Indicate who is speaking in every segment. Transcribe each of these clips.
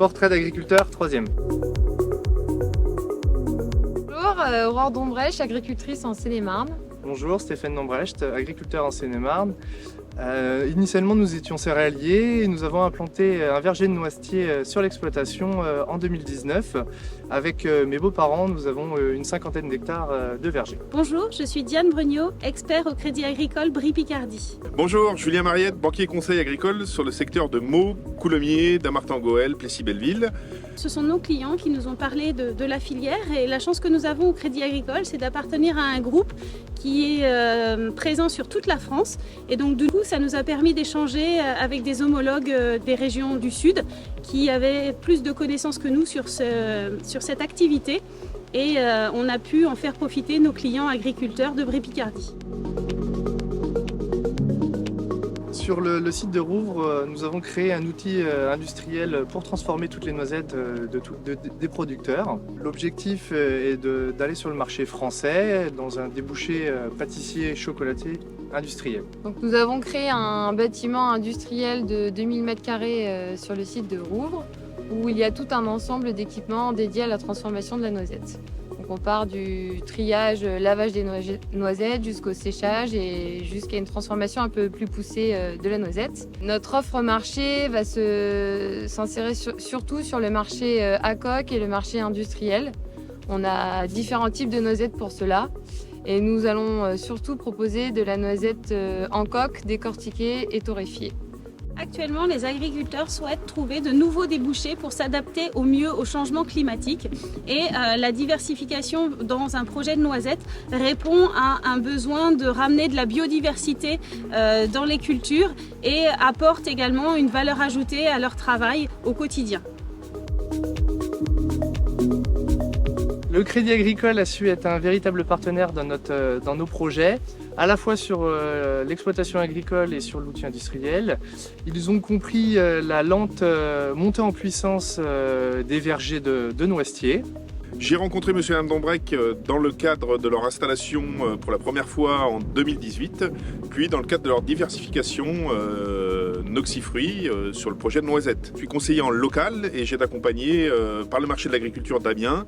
Speaker 1: Portrait d'agriculteur, 3e.
Speaker 2: Bonjour, Aurore Dombrèche, agricultrice en Seine-et-Marne.
Speaker 1: Bonjour, Stéphane Dombrecht, agriculteur en Seine-et-Marne. Initialement, nous étions céréaliers et nous avons implanté un verger de noisetiers sur l'exploitation en 2019. Avec mes beaux-parents, nous avons une 50aine d'hectares de verger.
Speaker 3: Bonjour, je suis Diane Brugnot, expert au Crédit Agricole Brie-Picardie.
Speaker 4: Bonjour, Julien Mariette, banquier conseil agricole sur le secteur de Meaux, Coulommiers, Dammartin-Gohel, Plessis-Belleville.
Speaker 3: Ce sont nos clients qui nous ont parlé de la filière et la chance que nous avons au Crédit Agricole, c'est d'appartenir à un groupe qui est présent sur toute la France. Et donc du coup, ça nous a permis d'échanger avec des homologues des régions du Sud qui avaient plus de connaissances que nous sur cette activité. Et on a pu en faire profiter nos clients agriculteurs de Brie-Picardie.
Speaker 1: Sur le site de Rouvres, nous avons créé un outil industriel pour transformer toutes les noisettes des producteurs. L'objectif est d'aller sur le marché français dans un débouché pâtissier chocolatier industriel.
Speaker 2: Donc, nous avons créé un bâtiment industriel de 2000 m² sur le site de Rouvres où il y a tout un ensemble d'équipements dédiés à la transformation de la noisette. Donc on part du triage, lavage des noisettes jusqu'au séchage et jusqu'à une transformation un peu plus poussée de la noisette. Notre offre marché va s'insérer surtout sur le marché à coque et le marché industriel. On a différents types de noisettes pour cela et nous allons surtout proposer de la noisette en coque, décortiquée et torréfiée.
Speaker 3: Actuellement, les agriculteurs souhaitent trouver de nouveaux débouchés pour s'adapter au mieux au changement climatique et la diversification dans un projet de noisette répond à un besoin de ramener de la biodiversité dans les cultures et apporte également une valeur ajoutée à leur travail au quotidien.
Speaker 1: Le Crédit Agricole a su être un véritable partenaire dans nos projets, à la fois sur l'exploitation agricole et sur l'outil industriel. Ils ont compris la lente montée en puissance des vergers de noisetiers.
Speaker 4: J'ai rencontré M. et Mme Dombrec dans le cadre de leur installation pour la première fois en 2018, puis dans le cadre de leur diversification Noxifruits sur le projet de noisette. Je suis conseiller en local et j'ai été accompagné par le marché de l'agriculture d'Amiens.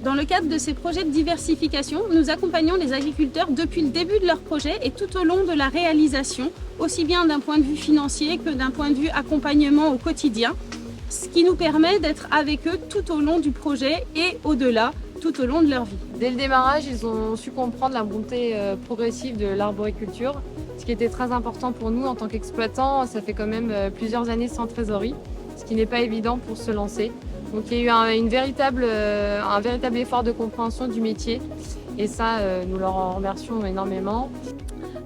Speaker 3: Dans le cadre de ces projets de diversification, nous accompagnons les agriculteurs depuis le début de leur projet et tout au long de la réalisation, aussi bien d'un point de vue financier que d'un point de vue accompagnement au quotidien, ce qui nous permet d'être avec eux tout au long du projet et au-delà, tout au long de leur vie.
Speaker 2: Dès le démarrage, ils ont su comprendre la montée progressive de l'arboriculture, ce qui était très important pour nous en tant qu'exploitants. Ça fait quand même plusieurs années sans trésorerie, ce qui n'est pas évident pour se lancer. Donc il y a eu un véritable effort de compréhension du métier et ça, nous leur en remercions énormément.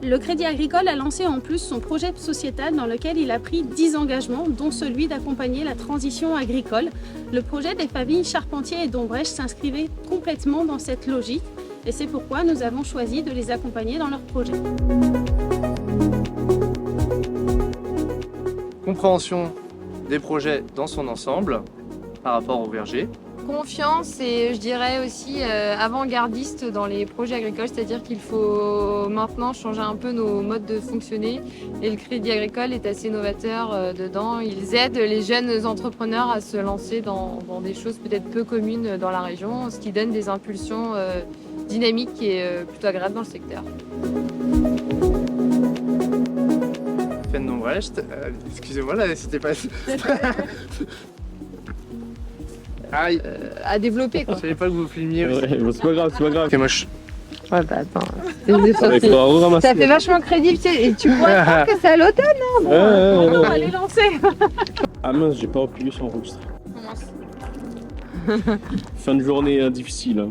Speaker 3: Le Crédit Agricole a lancé en plus son projet sociétal dans lequel il a pris 10 engagements, dont celui d'accompagner la transition agricole. Le projet des familles Charpentier et Dombrecht s'inscrivait complètement dans cette logique et c'est pourquoi nous avons choisi de les accompagner dans leur projet.
Speaker 1: Compréhension des projets dans son ensemble par rapport au verger.
Speaker 2: Confiance et je dirais aussi avant-gardiste dans les projets agricoles, c'est-à-dire qu'il faut maintenant changer un peu nos modes de fonctionner et le Crédit Agricole est assez novateur dedans. Ils aident les jeunes entrepreneurs à se lancer dans des choses peut-être peu communes dans la région, ce qui donne des impulsions dynamiques et plutôt agréables dans le secteur.
Speaker 1: Stéphane Dombrecht, excusez-moi là, c'était pas... Aïe.
Speaker 2: À développer quoi.
Speaker 1: Je savais pas que vous filmiez.
Speaker 5: Ouais, bon, c'est pas grave, c'est pas grave.
Speaker 1: C'est moche.
Speaker 2: Ouais bah attends.
Speaker 5: Ça
Speaker 2: fait vachement crédible et tu vois que c'est à l'automne hein bon,
Speaker 3: On va les lancer.
Speaker 5: Ah mince, j'ai pas appuyé sur enregistrer. Fin de journée difficile.